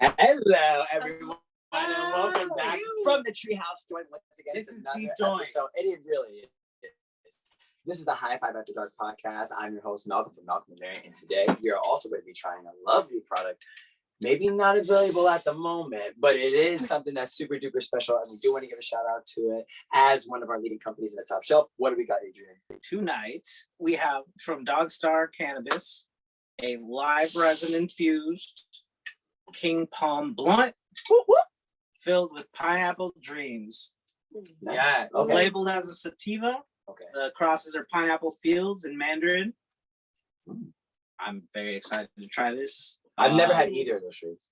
Hello, everyone, and welcome back from the treehouse joint once again. This is the joint. So it really is. This is the HIGH-5 After Dark podcast. I'm your host, Malcolm from Malcolm&Mary, and today we are also going to be trying a lovely product. Maybe not available at the moment, but it is something that's super duper special, and we do want to give a shout out to it as one of our leading companies in the top shelf. What do we got, Adrian? Tonight, we have from Dawgstar Cannabis, a live resin infused King Palm blunt filled with pineapple dreams. Nice. Yeah, it's Okay. labeled as a sativa. Okay. The crosses are pineapple fields in Mandarin. I'm very excited to try this. I've never had either of those shades.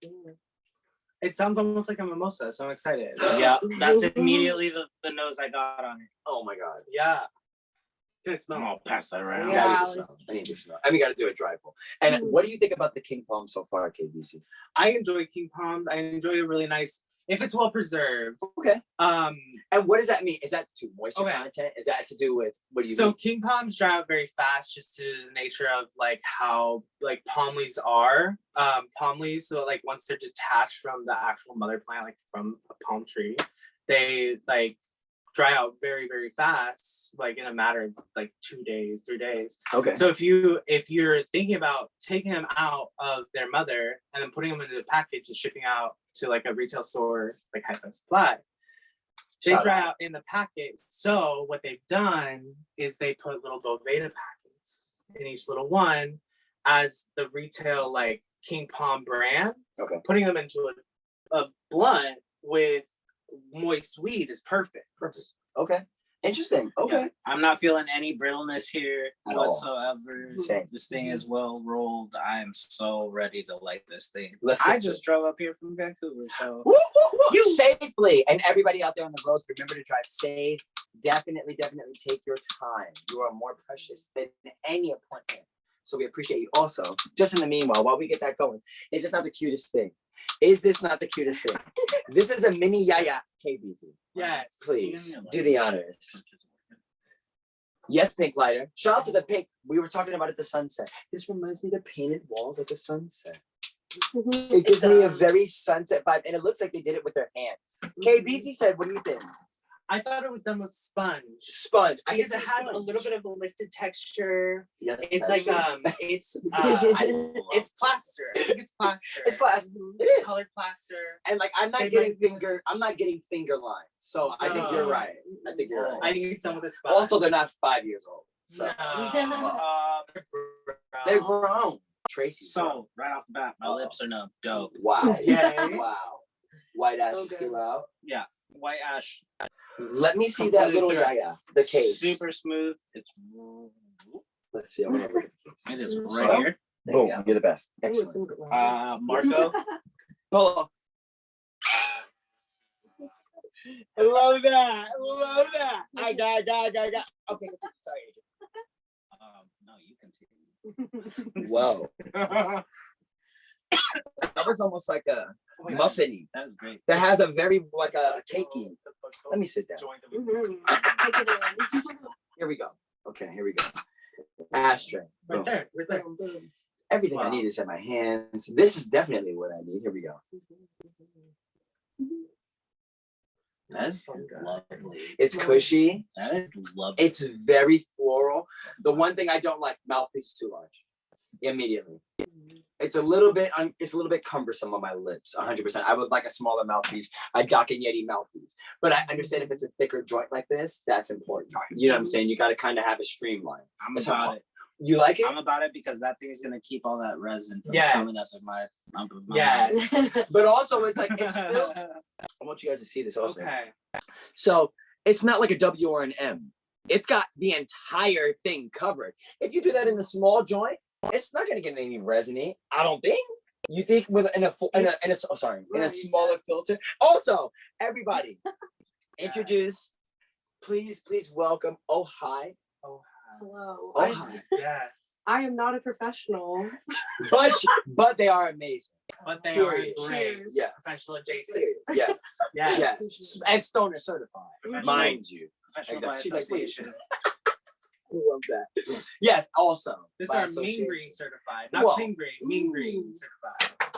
It sounds almost like a mimosa, so I'm excited. Yeah, that's immediately the nose I got on it. Oh my god. Yeah. Can I smell? I'll pass that around. Yeah, I need to smell. And we got to do a dry pull. And what do you think about the King Palm so far, KBC? I enjoy King Palms. I enjoy a really nice, if it's well preserved. Okay. And what does that mean? Is that to moisture Okay. content? Is that to do with what do you So mean? King Palms dry out very fast, just to the nature of like how like palm leaves are. Palm leaves, so like once they're detached from the actual mother plant, like from a palm tree, they like dry out very, very fast, like in a matter of like 2 days, 3 days. Okay. So if you're thinking about taking them out of their mother and then putting them into a package and shipping out to like a retail store like HIGH-5 Supply, they dry out in the packet. So what they've done is they put little Boveda packets in each little one as the retail like King Palm brand. Okay. Putting them into a blunt with moist weed is perfect. Okay. Interesting. Okay. Yeah. I'm not feeling any brittleness here At all. whatsoever. Same. This thing is well rolled. I am so ready to light this thing. Let's I get to just drove up here from Vancouver, so Woo, woo, woo. You safely, and everybody out there on the roads, remember to drive safe. Definitely take your time. You are more precious than any appointment. So we appreciate you. Also, just in the meanwhile, while we get that going, is this not the cutest thing? Is this not the cutest thing? This is a mini yaya, KBZ. yes. Please do the honors. Yes, pink lighter. Shout out to the pink. We were talking about at the sunset. This reminds me of the painted walls at the sunset. It gives me a very sunset vibe, and it looks like they did it with their hand. KBZ said, what do you think? I thought it was done with sponge. Sponge. I Because guess it has a little bit of a lifted texture. Yes, It's like it's it's plaster. I think it's plaster. It's plastic. It It's is. colored plaster. And like I'm not getting finger lines. So I think you're right. I think you're right. I need some of the sponge. Also, they're not 5 years old. So No. they're grown. Tracy. So right off the bat, my lips are numb. Dope. Wow. Yay. Wow. White ash is Okay. still out. Yeah. White ash. Let me see that little the case. Super smooth. It's Let's see. I'm gonna look at the case. it is So- right here. Boom. go. You're the best. Ooh, it's Excellent. in glass. Marco. Polo. I love that. I love that. I got. Okay, sorry, No, you continue. Whoa. That was almost like a muffin-y. That was great. That has a very like a cakey. Let me sit down. Take it in. Here we go. Okay, here we go. Ashtray. Right there. Right there. Boom, boom. Everything I Wow. need is in my hands. This is definitely what I need. Here we go. That's lovely. It's cushy. That is lovely. It's very floral. The one thing I don't like, mouthpiece is too large. Immediately. It's a little bit cumbersome on my lips. 100%. I would like a smaller mouthpiece, a Doc and Yeti mouthpiece. But I understand if it's a thicker joint like this, that's important. You know what I'm saying? You got to kind of have a streamline. I'm It's about it. You like it? I'm about it because that thing's gonna keep all that resin from Yes. coming up in my Yes. But also, it's like it's filled. I want you guys to see this also. Okay. So it's not like a W or an M. It's got the entire thing covered. If you do that in the small joint, it's not gonna get any resin. I don't think. You think in a smaller filter. Also, everybody, introduce, please welcome. Oh hi. Hello. Oh hi. Yes. I am not a professional. But they are amazing. But they Period. are great. Cheers. Yeah. Professional adjacent. Serious. Yes. Yes. Yes. And Stoner certified, mind you. Professional Exactly. by She's like, please. association. I love that. Yes. Also. This is by our mean association. green certified, not Whoa. pink green. Mean green certified.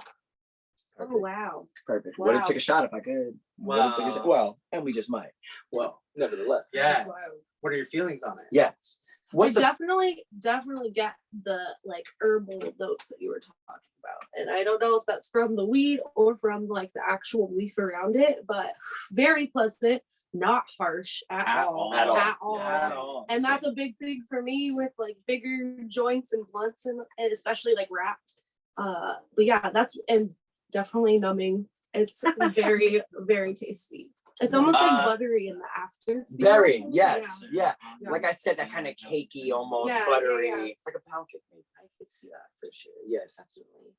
Oh wow. Perfect. Wow. Would have took a shot if I could. Wow. Well, and we just might. Well, Nevertheless. yes. Wow. What are your feelings on it? Yes. What's I the definitely get the like herbal notes that you were talking about. And I don't know if that's from the weed or from like the actual leaf around it, but very pleasant, not harsh at all. At all. At all. At all. And that's a big thing for me with like bigger joints and blunts and especially like wrapped. But yeah, that's and definitely numbing. It's very, very tasty. It's almost like buttery in the after. very, yes, yeah. Yeah. Like I said, that kind of cakey, almost Yeah, buttery, yeah. like a pound cake maybe. I could see that for sure. Yes. Definitely.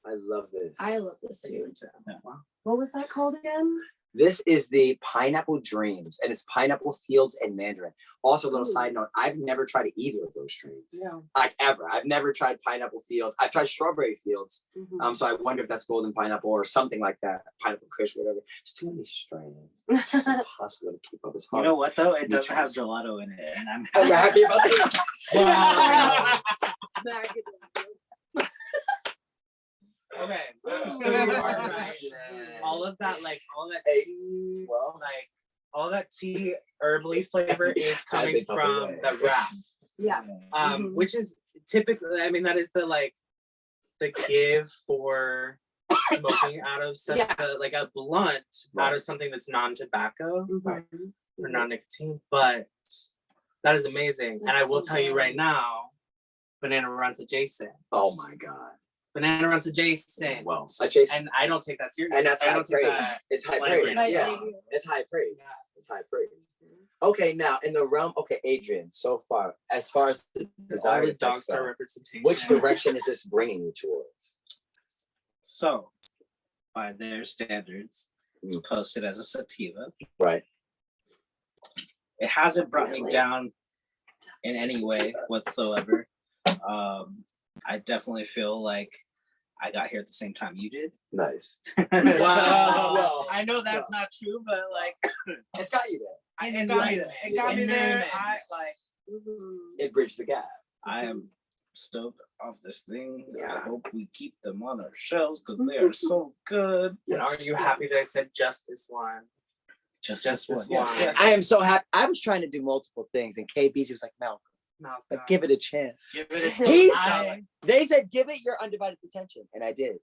I love this. I love this too. Yeah. Wow. What was that called again? This is the Pineapple Dreams, and it's Pineapple Fields and Mandarin. Also, a little Ooh. side note, I've never tried either of those strains. Yeah. Like ever. I've never tried Pineapple Fields. I've tried Strawberry Fields. Mhm. So I wonder if that's Golden Pineapple or something like that. Pineapple Kush, whatever. It's too many strains. It's impossible to keep up. It's You hard. know what though? It Me doesn't have too. gelato in it, and I'm I'm happy about that. Wow. Back it up. Okay. Ooh. So you are right. All of that, like all that Hey, tea, well. like all that tea herbally flavor is As coming they pop from away. the wrap. Yeah. Mhm. Which is typically, I mean, that is the like the give for smoking out of such Yeah. a like a blunt out Right. of something that's non-tobacco Mhm. or non-nicotine, but that is amazing. And I That's will so tell you good. right now, banana runs adjacent. Oh my God. Banana runs adjacent. Well, adjacent. And I don't take that seriously. And that's I high don't take praise. that. It's high lightly. praise. Right, Yeah. like- It's high praise. Yeah. It's high praise. Okay, now in the realm, okay, Adrian, so far, as far as the All desired the effects Dawgstar go, representation. which direction is this bringing you towards? so by their standards, it's Mm. posted as a sativa. Right. It hasn't brought me Really? down in any way whatsoever. I definitely feel like I got here at the same time you did. Nice. Wow. Well, I know that's not true, but like it's got you there. it got me there. It got me there. I like Mhm. It bridged the gap. I am stoked off this thing. I Yeah. hope we keep them on our shelves because they are so good. And are you happy that I said just this one? Just Just this this one. Yes, one. yes. I am so happy. I was trying to do multiple things, and KB's was like, Malcolm, Malcolm. but give it a chance. Give it a He's- try. They said, give it your undivided attention, and I did.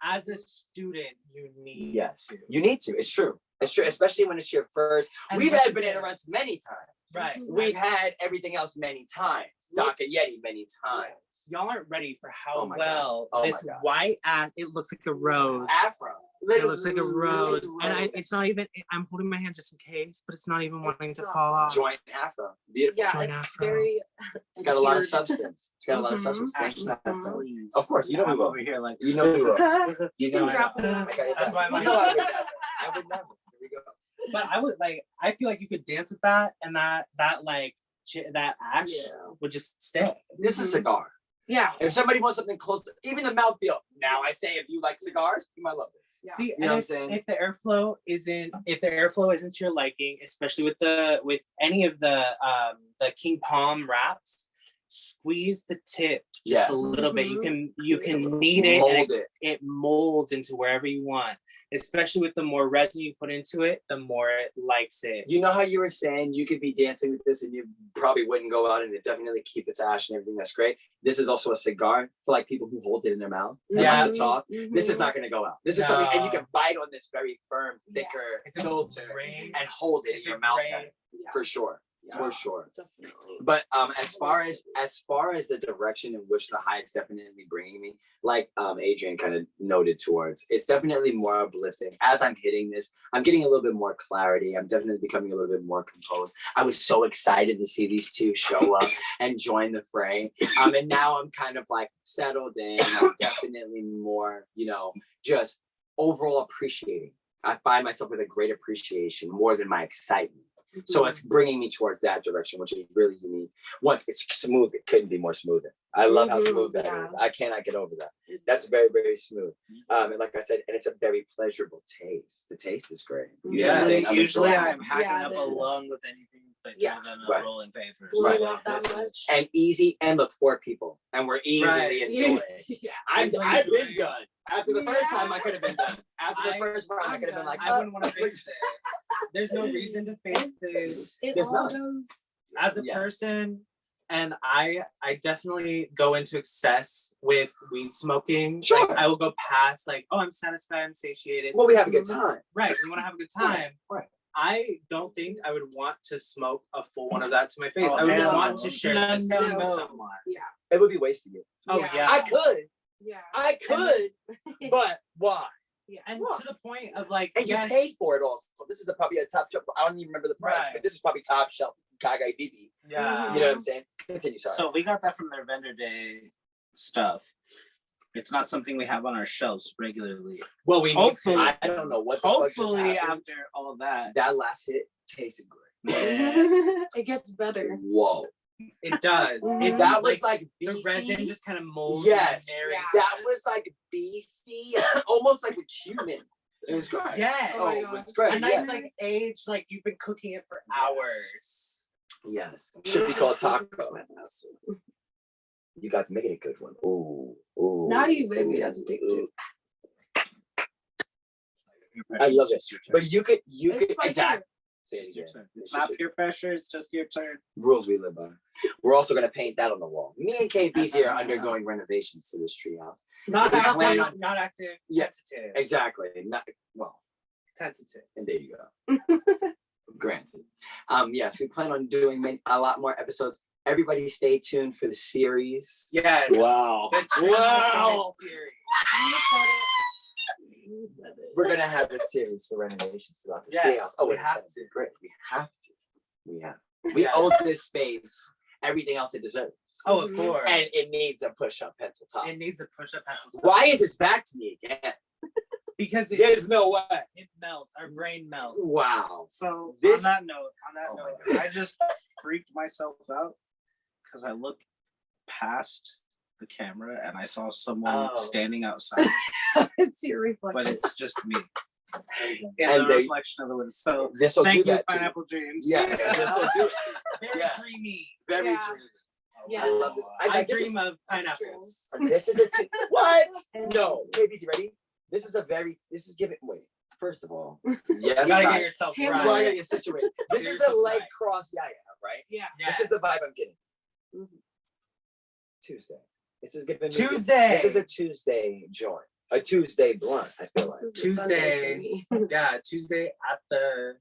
As a student, you need Yes, to. you need to. It's true. It's true, especially when it's your first. And We've look had at banana this. runs many times. Right. We've had everything else many times. Doc and Yeti many times. Y'all aren't ready for how Oh my God. well Oh my this God. white ass, it looks like a rose. Afro. It looks like a rose. Literally And rose. it's not even, I'm holding my hand just in case, but it's not even wanting It's to not. fall off. Joint Afro. Beautiful. Yeah, Joint it's afro. very. It's got a lot of weird. substance. It's got a lot of Mhm. substance. Thanks for that. Mhm. Please. Of course, you know we I'm will. over here like You know we will. You know Can I drop know. it in. Okay, That's why I'm you like- know I would never. I would never. Here we go. But I would like, I feel like you could dance with that and that like, that ash Yeah. would just stay. This is a cigar. Yeah. If somebody wants something close to, even the mouthfeel. Now I say, if you like cigars, you might love this. Yeah. See, You know and what I'm if, saying? if the airflow isn't to your liking, especially with any of the King Palm wraps, squeeze the tip just Yeah. a little bit. You Mhm. can knead it and Mold it. it molds into wherever you want. Especially with the more resin you put into it, the more it likes it. You know how you were saying you could be dancing with this and you probably wouldn't go out and it definitely keep its ash and everything. That's great. This is also a cigar for like people who hold it in their mouth. and Yeah. like to talk. This is Mhm. not going to go out. This is something, and you No. can bite on this very firm, Yeah. thicker It's a filter great- and hold it It's in a your mouth great- better, Yeah. for sure. Yeah. For sure. Definitely. But as far as the direction in which the high is definitely bringing me, like Adrian kind of noted towards, it's definitely more uplifting. As I'm hitting this, I'm getting a little bit more clarity. I'm definitely becoming a little bit more composed. I was so excited to see these two show up and join the fray. And now I'm kind of like settled in. I'm definitely more, just overall appreciating. I find myself with a great appreciation more than my excitement. So it's bringing me towards that direction, which is really unique. Once it's smooth, it couldn't be more smoother. I love how Mhm, smooth that yeah. is. I cannot get over that. It's- That's very, very smooth. And like I said, and it's a very pleasurable taste. The taste is great. You know what I'm Usually, saying? I'm usually enjoying I'm it. hacking Yeah, up it a is. lung with anything quicker Yeah. than a Right. rolling paper. Right. So, Not that this much. is- And easy, and look, 4 people, and we're easily Right. enjoying. Yeah. I've Easily been enjoying. done. After the first time, I could have been done. After the I- first round, I I'm could have been done. like, I wouldn't want to face this. There's no reason to face this It There's all not. goes. as a Yeah. person. And I definitely go into excess with weed smoking. Sure. Like I will go past like, oh, I'm satisfied, I'm satiated. Well, we have a good time. Right, we want to have a good time. Right. I don't think I would want to smoke a full one of that to my face. Oh, I would hell want no. to share No, this no, with no. someone. It would be wasting it. Oh Yeah. yeah. I could, Yeah. but why? Yeah. And Look. to the point of like, And yes, you paid for it also. This is probably a top shelf. I don't even remember the price, Right. but this is probably top shelf Kaga BB. yeah. You know what I'm saying? Continue, sorry. So we got that from their vendor day stuff. It's not something we have on our shelves regularly. Well, we need Hopefully- to. I don't know what the fuck just Hopefully, happened. after all of that, That last hit tasted great. yeah, It gets better. Whoa. It does. It That was like the beefy. resin just kind of molds. Yes. And marries. Yeah. That was like beefy, almost like with cumin. It was great. Yes. Oh my it God. was great. A nice yes. like aged, like you've been cooking it for hours. Yes. Should be called taco. You got to make it a good one. Ooh. Ooh. Now you made me ooh, have to take a ooh. peer I pressure, love it's it. just your turn. But you could It's my exactly. Say It's it your again. turn. It's not peer pressure. It's just your turn. Rules we live by. We're also gonna paint that on the wall. Me and KBC are undergoing renovations to this treehouse. Not We active. plan on- Not active. Yeah. Tentative. Exactly. Not well. Tentative. And there you go. Granted. Yes, we plan on doing a lot more episodes. Everybody stay tuned for the series. Yes. Wow. The Wow. series. You said it. We're gonna have a series for renovations throughout the Yes, treehouse. Oh, we it's have gonna be to. great. We have to. We have. We Yeah. owe this space everything else it deserves. Oh, of Mhm. course. And it needs a push-up pencil top. it needs a push-up pencil. Why is this back to me again? Because There's no way. it melts. Our brain melts. Wow. So This- on that note, Oh my I just freaked myself out because I looked past the camera and I saw someone Oh. standing outside, It's your but reflection. it's just me in And the they- reflection of the wind. So This will do thank you, that to you. Pineapple Dreams. Yes, this will do it to you. Very Yeah. dreamy. Very Yeah. dreamy. Yeah. I love it. I this dream of That's pineapples. This is a what? No, KBC, ready? This is giving. Wait, first of all, yes, You gotta I- get yourself Hammer. Well, I right. gotta get situated. This Get is a yourself leg right. cross yaya, right? Yeah. This is the vibe I'm getting. Mhm. Tuesday. This is giving me. Tuesday. This is a Tuesday joint. A Tuesday blunt. I feel This like. is a Sunday Tuesday. for me. Yeah, Tuesday at the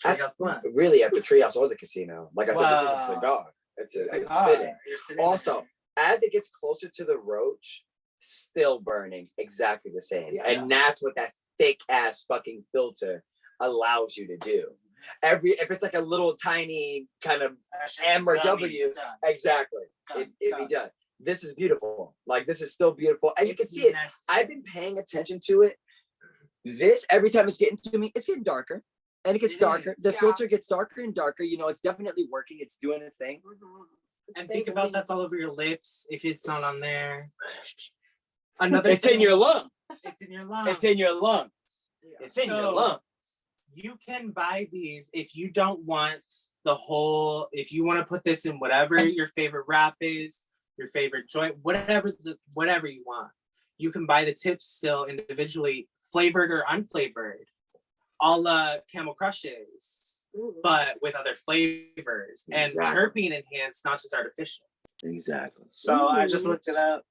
At- Treehouse Blunt. Really, at the treehouse or the casino. Like I said, this is a Wow. cigar. It's a Cigar. spitting. You're sitting Also, there. as it gets closer to the roach, still burning exactly the same. Yeah. And that's what that thick ass fucking filter allows you to do. If it's like a little tiny kind of M or W, exactly, it'd be done. This is beautiful. Like this is still beautiful. And you can It's see it. necessary. I've been paying attention to it. This, every time it's getting to me, it's getting darker. And it gets It darker. is, The yeah. filter gets darker and darker. You know, it's definitely working. It's doing its thing. Mhm. And Say think the about least. that's all over your lips if it's not on there. Another It's in thing- your lungs. It's in your lungs. It's in your lungs. It's in your So- lungs. You can buy these if you don't want the whole, if you want to put this in whatever your favorite wrap is, your favorite joint, whatever you want. You can buy the tips still individually, flavored or unflavored, a la Camel Crushes, Ooh. but with other flavors and Exactly. terpene enhanced, not just artificial. Exactly. So I just Ooh. looked it up.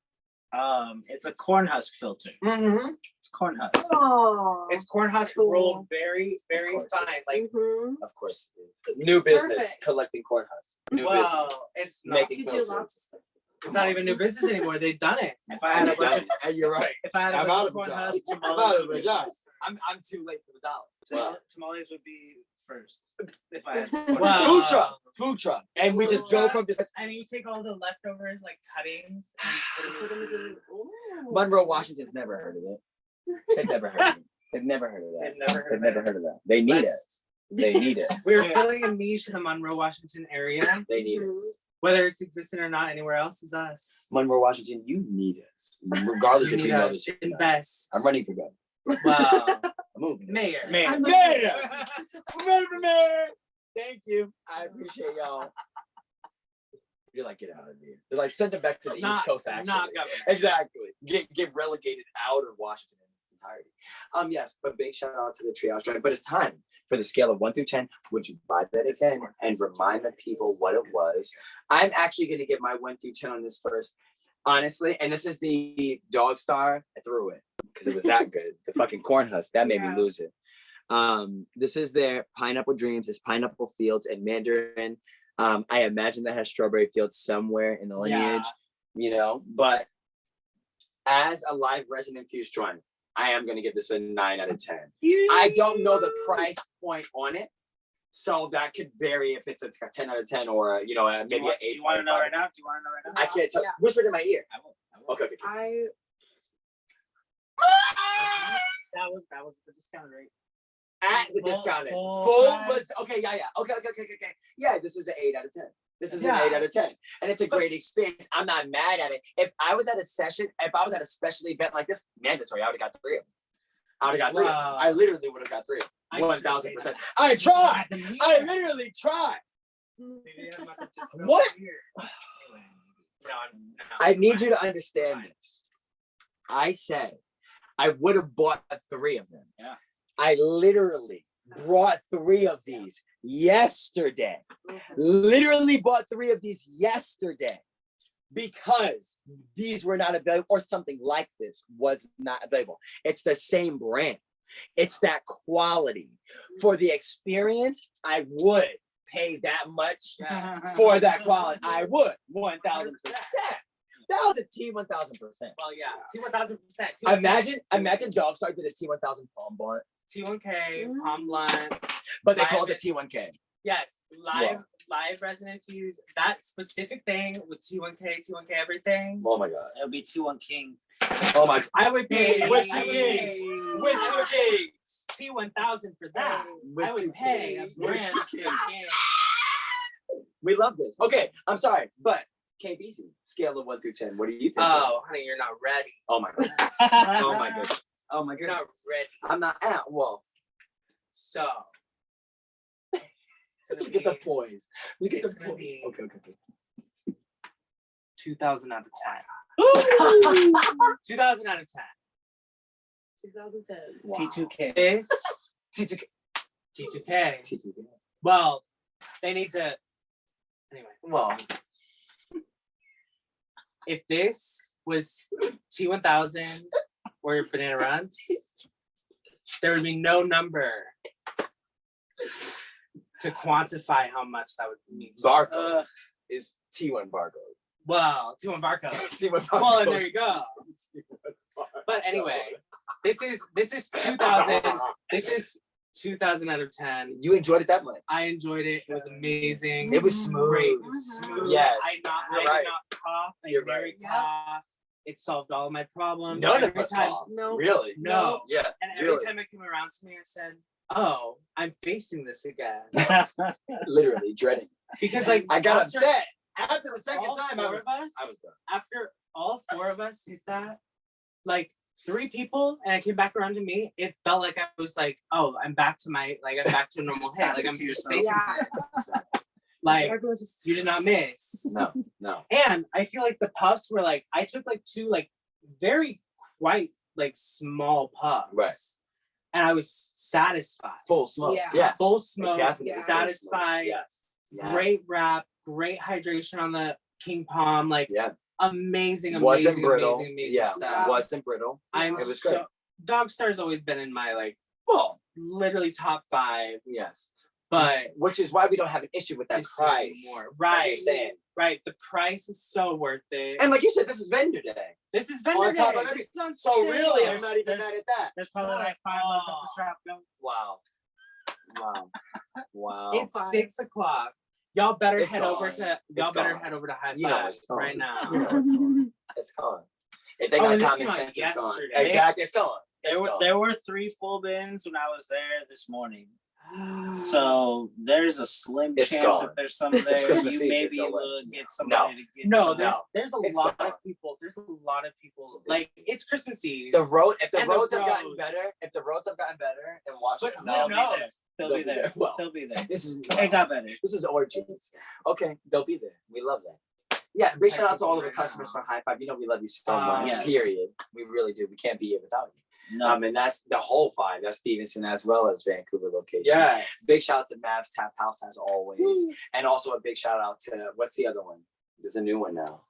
It's a corn husk filter. It's corn husk. Oh. It's corn husk Cool. rolled very, very course. fine. Like, Mhm. Of course. New business, Perfect. collecting corn husks. New business. well, it's not, Making You do filters. lots of stuff. it's not even new business anymore. They've done it. If I had a bunch of, And you're right. if I had a I'm bunch out of of a corn job. husks, I'm tamales out would of a be job. first. I'm too late for the dollar. Tamales would be first. If I had Wow. Food truck. And we just go from this. And you take all the leftovers, like cuttings, and Put put 'em them into- Ooh. Monroe, Washington's never heard of it. They've never heard of it. They've never heard of that. They've never heard They've of never it. heard of that. They need Let's- it. They need it. We're Yeah. filling a niche in the Monroe, Washington area. They need Mhm. it. Whether it's existent or not anywhere else is us. Monroe, Washington, you need us. Regardless You if need you know us. this. Invest. I'm running for governor. Wow. I'm moving. Mayor. Mayor. I'm Mayor. Thank you. I appreciate y'all. You're like, get out of here. They're like, send them back to the East Coast, actually. Not governor. Exactly. Get relegated out of Washington in its entirety. Yes, but big shout out to the treehouse joint. But it's time for the scale of 1 through 10. Would you buy that again and remind the people what it was? I'm actually going to give my 1 through 10 on this first. Honestly, and this is the Dawgstar. I threw it because it was that good. The fucking corn husk, that made me lose it. This is their Pineapple Dreams. It's Pineapple Fields and Mandarin. I imagine that has Strawberry Fields somewhere in the lineage, you know, but as a live resin infused joint, I am going to give this a 9 out of 10. I don't know the price point on it, so that could vary if it's a 10 out of 10 or, maybe an 8. Do you want to know right now? I can't tell. Whisper it in my ear. I will. Okay. That was the discount rate. At the discount rate. Full Was okay. Yeah. Okay. Yeah, this is an 8 out of 10. This is an 8 out of 10. And it's a great experience. I'm not mad at it. If I was at a special event like this, mandatory, I would have got 3 of them. I would have got 3 of them. I literally would have got 3 of them. 1000%. I tried. I literally tried. What? I need you to understand this. I said I would have bought 3 of them. Yeah. I literally brought 3 of these yesterday. Literally bought 3 of these yesterday because these were not available, or something like this was not available. It's the same brand. It's that quality. For the experience, I would pay that much for that quality. I would, 1,000%. That was a T 1,000%. Well, yeah, T 1,000%. Imagine Dawgstar did a T 1,000 palm blunt. T1K, palm blunt. But they call it the T1K. Yes, live resin infused. That specific thing with T1K everything. Oh my god. It'll be T1 King. Oh my god. I would pay with 2 kings. With 2 kings. T1,000 for that. I would pay a brand. We love this. Okay, I'm sorry, but KBC, scale of 1 through 10. What do you think? Oh, honey, you're not ready. Oh my god. Oh my god. Oh my god. You're not ready. I'm not at. Well. So. Look at the poise. Look at the poise. Okay. 2,000 out of 10. 2,000 out of 10. 2010. Wow. T2K. This T2K. T2K. Well, they need to. Anyway. Well. If this was T1000 or Banana Runs, there would be no number to quantify how much that would mean. Barcode is T1 barcode. Well, T1 barcode. T1 barcode. Well, and there you go. But anyway, this is 2,000. This is 2,000 out of 10. You enjoyed it that much. I enjoyed it. It was amazing. It was smooth. Great. It was smooth. Yes. I did not cough. You're Mary right. coughed. It solved all of my problems. None of Every us time. coughed. No. Really? No. Yeah. And every time it came around to me, I said, "Oh, I'm facing this again." Literally dreading. Because like I got after upset. After the second all time, four I was of us, done. after all 4 of us hit that, like 3 people, and it came back around to me, it felt like I was like, "Oh, I'm back to a normal hit. Like I'm just facing this." Like you did not miss. No. And I feel like the puffs were like, I took like 2 like very quite like small puffs. Right. And I was satisfied. Full smoke. Yeah. Yeah. Full smoke. Definitely. Yeah. Satisfied. Yes. Great wrap. Great hydration on the King Palm. Like amazing Wasn't brittle. stuff. Wow. Wasn't brittle. It was great. Dawgstar's always been in my like Well, literally top 5. yes. But Which is why we don't have an issue with that this price. more. Like Right. you're saying. Right. The price is so worth it. And like you said, this is vendor day. This is vendor On top day. of everything. This is on So sale. really, I'm not even mad at that. There's probably like 5 left at the shop. Wow. Wow. It's Fine. 6 o'clock. Y'all better It's head gone. over to It's gone. HIGH-5 You know it's gone. right now. You know it's gone. It's gone. If they got and this common came out sense, it's gone. yesterday. Exactly, it's gone. It's gone. There were 3 full bins when I was there this morning. So there's a slim It's chance gone. that there's some there. Christmas You Eve, may there's be no able way. to get somebody to get No, some. there's a It's lot gone. of people. There's a lot of people. Like it's Christmas Eve. If the roads have gotten roads. better, in Washington, But They'll who be knows? there. They'll be there. Well, They'll be there. this is It got better. This is origins. Okay, they'll be there. We love that. Yeah, big shout out to all of the customers for High-5. You know we love you so much. Yes. Period. We really do. We can't be here without you. No. And that's the whole 5. That's Stevenson as well as Vancouver location. Yeah. Big shout out to Mavs Tap House as always, and also a big shout out to what's the other one? There's a new one now.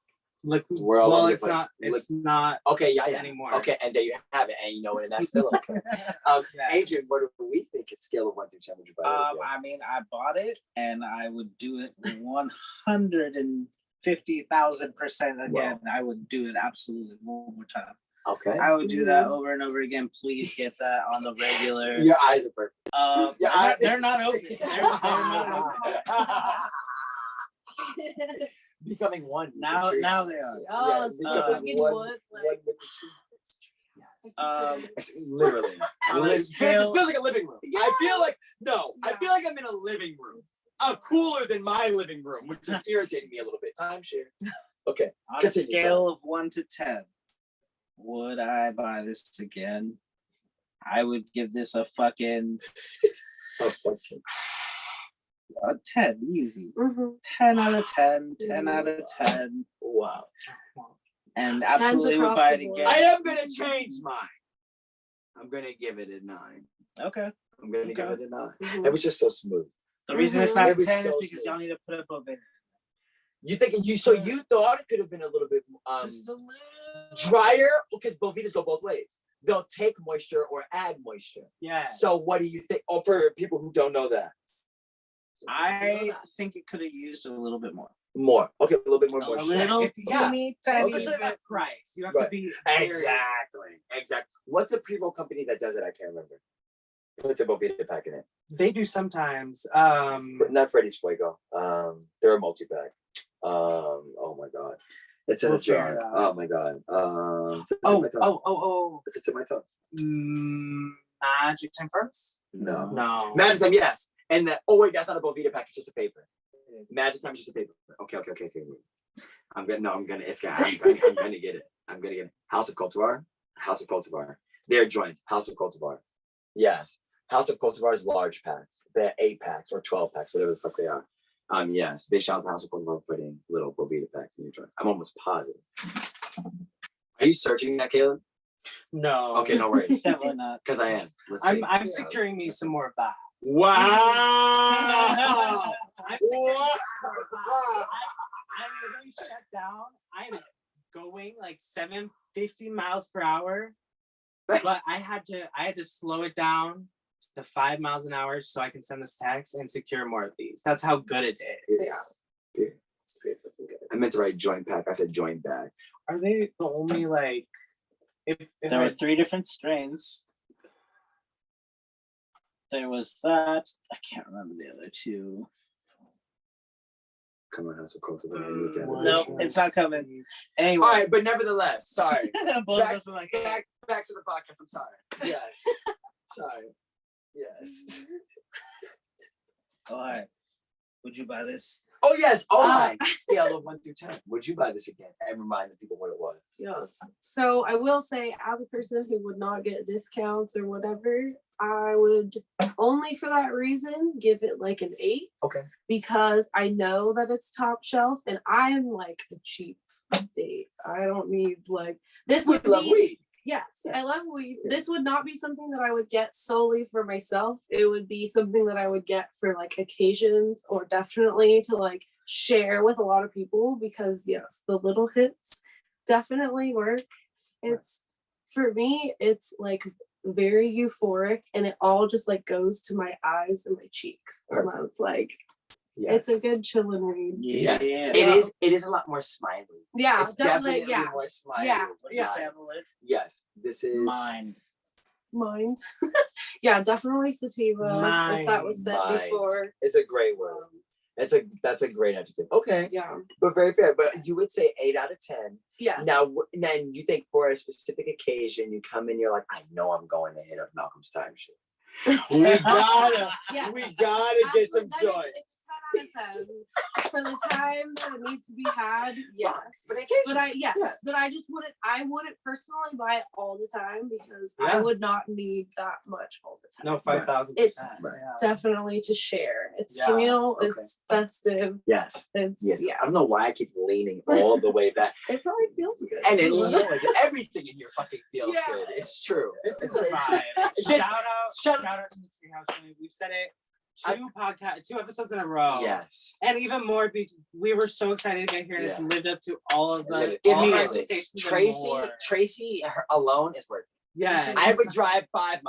Like, We're all over well, the it's place. not. It's not Okay, yeah. anymore. Okay, and there you have it, and you know it, and that's still okay. Yes. Adrian, what do we think? It's scale of 1 through 10. Would you buy it? I mean, I bought it, and I would do it 150,000% again. Wow. I would do it absolutely one more time. Okay. I would do that over and over again. Please get that on the regular. Your eyes are perfect. Yeah, they're not open. They're not open. Becoming one. with the Now tree. they are. Oh, it's so becoming fucking one wood, with like- the tree. It's literally. On a It scale- feels like a living room. I feel like I feel like I'm in a living room. Cooler than my living room, which is irritating me a little bit. Timeshare. Okay. On a Continue, scale of 1 to 10, would I buy this again? I would give this a fucking Oh, fuck. a 10, easy. Mhm. 10 out of 10, 10 out of 10, Wow. and absolutely would across buy the it board. I again. am gonna change mine. I'm gonna give it a 9. Okay. I'm gonna give Okay. it a 9. Mhm. It was just so smooth. The reason it's not It a was 10 so is because smooth. y'all need to put up a bit. You think you thought it could have been a little bit Just a little. drier because Bovitas go both ways. They'll take moisture or add moisture. Yeah. So what do you think? Oh, for people who don't know that, I think it could have used a little bit more. more. Okay, a little bit more A moisture. little Yeah. teeny tiny Especially bit. that price. You have Right. to be very- Exactly. What's a pre-roll company that does it? I can't remember. Puts a Bovita pack in it. They do sometimes. Not Freddy's Fuego. They're a multi-pack. Oh my god. It's in We'll a jar. figure it out. Oh my god. It's in my tongue. Oh. It's in my tongue. Magic 10 first? No. No. Magic Time, yes. And wait, that's not a Bovita pack. It's just a paper. Magic Time is just a paper. Okay. Wait. I'm gonna get it. I'm gonna get it. House of Cultivar. They're joints. House of Cultivar. Yes. House of Cultivar is large packs. They're 8 packs or 12 packs, whatever the fuck they are. Yes. Big shout out to House of Cultivar for putting little Bovita packs in your joint. I'm almost positive. Are you searching that, Caleb? No. Okay, no worries. Definitely not. Because I am. Let's see. I'm securing me some more of that. Wow. I'm securing me some more of that. I'm literally shut down. I'm going like 750 miles per hour. But I had to slow it down to 5 miles an hour so I can send this text and secure more of these. That's how good it is. Yeah. It's pretty fucking good. I meant to write joint pack. I said joint bag. Are they the only like if There were 3 different strains. There was that. I can't remember the other 2. Come on, House of Cultivar. I need to have a Nope, visual. it's not coming. Anyway. All right, but nevertheless, sorry. Both of back, us are like, hey. back to the podcast. I'm sorry. Yes. Sorry. Yes. All right. Would you buy this? Oh yes. Oh my. Scale of 1 through 10. Would you buy this again and remind the people what it was? Yes. So I will say, as a person who would not get discounts or whatever, I would only for that reason give it like an 8. Okay. Because I know that it's top shelf, and I'm like a cheap date. I don't need like this We would love be. weed. Yes, Yeah. I love weed. This would not be something that I would get solely for myself. It would be something that I would get for like occasions, or definitely to like share with a lot of people, because yes, the little hits definitely work. It's for me, it's like very euphoric, and it all just like goes to my eyes and my cheeks. And I was like, Yes. it's a good chilling read. Yes. Yeah. It is a lot more smiley. Yeah, It's definitely. definitely Yeah, more smiley. Yeah. What's Yeah. the sample lid? Yes. This is Mine. mind. Yeah, definitely sativa. If that was said Mind. before. It's a great word. That's a great adjective. Okay. Yeah. But very fair. But you would say 8 out of 10. Yes. Now, then you think for a specific occasion, you come in, you're like, I know I'm going to hit up Malcolm's timeshare. We gotta Yes, get some absolutely. joy. It's 10 out of 10 for the time that it needs to be had. Yes, For the but occasion. but I just wouldn't. I wouldn't personally buy it all the time because I Yeah. would not need that much all the time. No, 5,000%. It's Right. definitely to share. It's Yeah, communal. okay. It's festive. Yes. It's Yes. yeah. I don't know why I keep leaning all the way back. It probably feels good. And everything in here fucking feels Yeah. good. It's true. This is a vibe. This- Shout out to the Treehouse family. We've said it two episodes in a row. Yes. And even more, we were so excited to get here, and it's lived up to all of the Immediately. all of our expectations. and more. Tracy alone is worth it. Yes. I would drive 5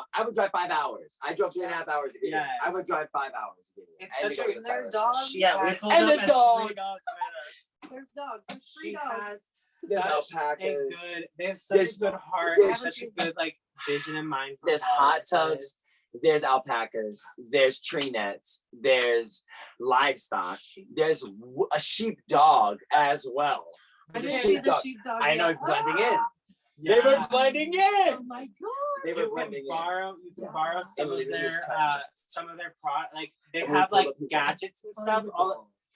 hours. I drove 3.5 hours to get here. Yes. I would drive 5 hours to get here. It's And to such go a- to the Their Tyler dogs. Show. Yeah, we pulled And up the and dogs. 3 dogs met us. There's dogs. There's 3 She dogs. has There's such alpacas. they have such There's- a good heart, there's- and such a good like vision in mind. For There's all hot of tubs. this. There's alpacas. There's tree nets. There's livestock. There's a sheep dog as well. I There's a didn't see the sheepdog. sheepdog. I know, yet. blending in. Yeah. They were blending Oh in. my god. They were You can blending in. borrow some And of literally just their cut product, like they And we have pulled like up the- gadgets and stuff.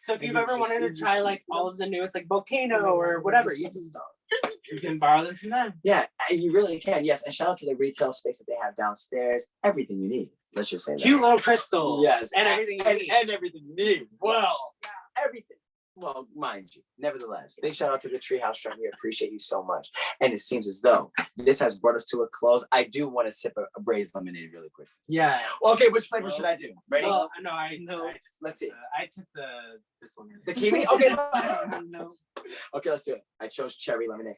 So if And you've you ever just- wanted you to just try like shoot all them. of the newest like volcano or whatever, you can borrow them from them. Yeah, and you really can. Yes, and shout out to the retail space that they have downstairs. Everything you need. Let's just say that. Cute little crystals. Yes, and everything you need. and everything you need. Well, everything. Well, mind you, nevertheless, big shout out to the Treehouse Trend. We appreciate you so much. And it seems as though this has brought us to a close. I do want to sip a braised lemonade really quick. Yeah. Okay, which flavor should I do? Ready? Well, no, I just Let's see. I took this one. The kiwi? Okay. No, Okay, let's do it. I chose cherry lemonade.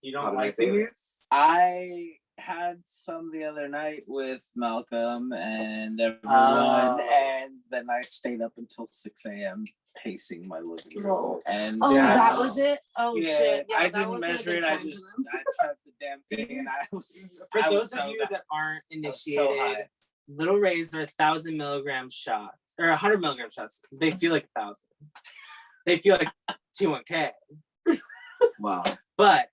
you don't Probably my like favorite. these? I had some the other night with Malcolm and everyone, Oh. and then I stayed up until 6 a.m. pacing my living room. Whoa. And Oh, Yeah. that was it. Oh yeah, shit. Yeah, I that didn't wasn't a measure good it. I time just for them. I tried the damn thing, and I was For I was those of so you bad. that aren't I was so initiated, high. Little Rays are 1,000 milligram shots or 100 milligram shots. They feel like 1,000. They feel like T1K, Wow. but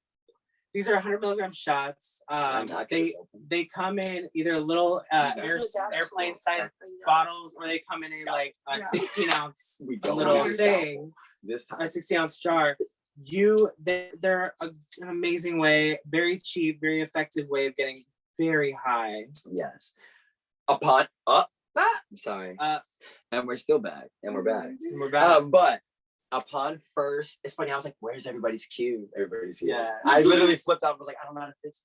these are 100 milligram shots. I'm not gonna They open. they come in either little airplane sized bottles, or they come in like a 16 ounce We don't little need thing, this time. a 16-ounce jar. They're an amazing way, very cheap, very effective way of getting very high. Yes. Upon up. Ah! Sorry. Uh, And we're still back. And we're back. and we're back. But upon first, it's funny. I was like, "Where's everybody's cue?" Everybody's here. Yeah. I literally flipped out. I was like, "I don't know how to fix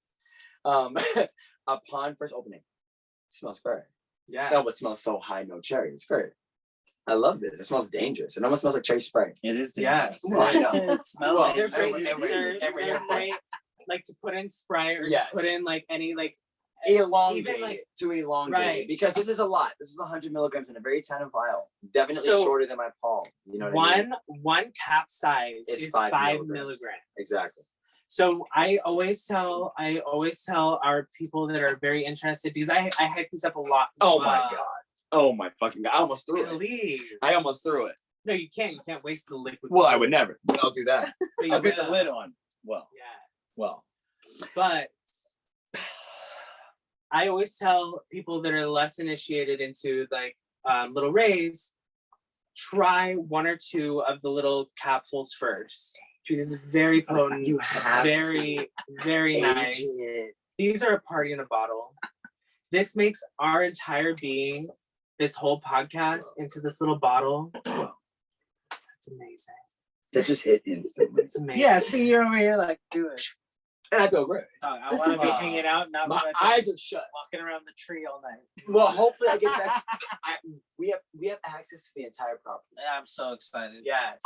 it." Upon first opening, it smells great. Yeah. Oh, it smells so high, no cherry. It's great. I love this. It smells dangerous. It almost smells like cherry spray. It is Yeah. dangerous. Well, I know. It smells Well, like They're it. great. every- They're great, like to put in Sprite or Yes. to put in like any like Elongate like- to elongate Right. because this is a lot. This is 100 milligrams in a very tiny vial. Definitely So, shorter than my palm. You know what I mean? one cap size It's is 5 5 milligrams. milligrams. Exactly. So I always tell our people that are very interested, because I hype these up a lot. Oh my god. Oh my fucking god. I almost threw it. Believe. I almost threw it. No, you can't waste the liquid. Well, I would never. But I'll do that. But you I'll get the will. lid on. Well, Yeah. But I always tell people that are less initiated into like Little Rays, try 1 or 2 of the little capsules first, because it's very potent. You have to. very, very nice. Adrian. These are a party in a bottle. This makes our entire being, this whole podcast, into this little bottle. That's amazing. That just hit instantly. It's amazing. Yeah, see, you're over here like, do it. And I feel great. Dog, I want to be Wow. hanging out, not My fucking eyes are shut. walking around the tree all night. Well, hopefully I get that. We have access to the entire property. Yeah, I'm so excited. Yes.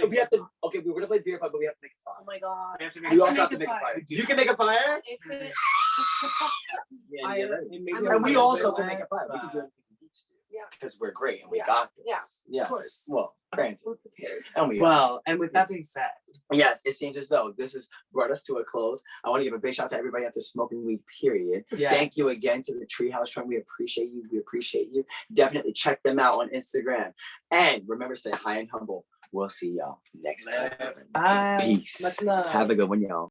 We have to. Okay, we're gonna play beer pong, but we have to make a Oh fire. my god. We have to I make We can also have to make make a a fire. fire. You can make a fire. If it, Yeah, I- get ready. I'm And we a also fire. can make a fire. We can do anything we need to do. Yeah. Because we're great and we Yeah. got Yeah, this. Yeah. course. Well, granted. we're prepared. And we are. Well, and with that being said, Yes, it seems as though this has brought us to a close. I want to give a big shout out to everybody after smoking weed, period. yes. Thank you again to the Treehouse Trend. We appreciate you. We appreciate you. Definitely check them out on Instagram. And remember to stay high and humble. We'll see y'all next time. Bye. Peace. Much love. Have a good one, y'all.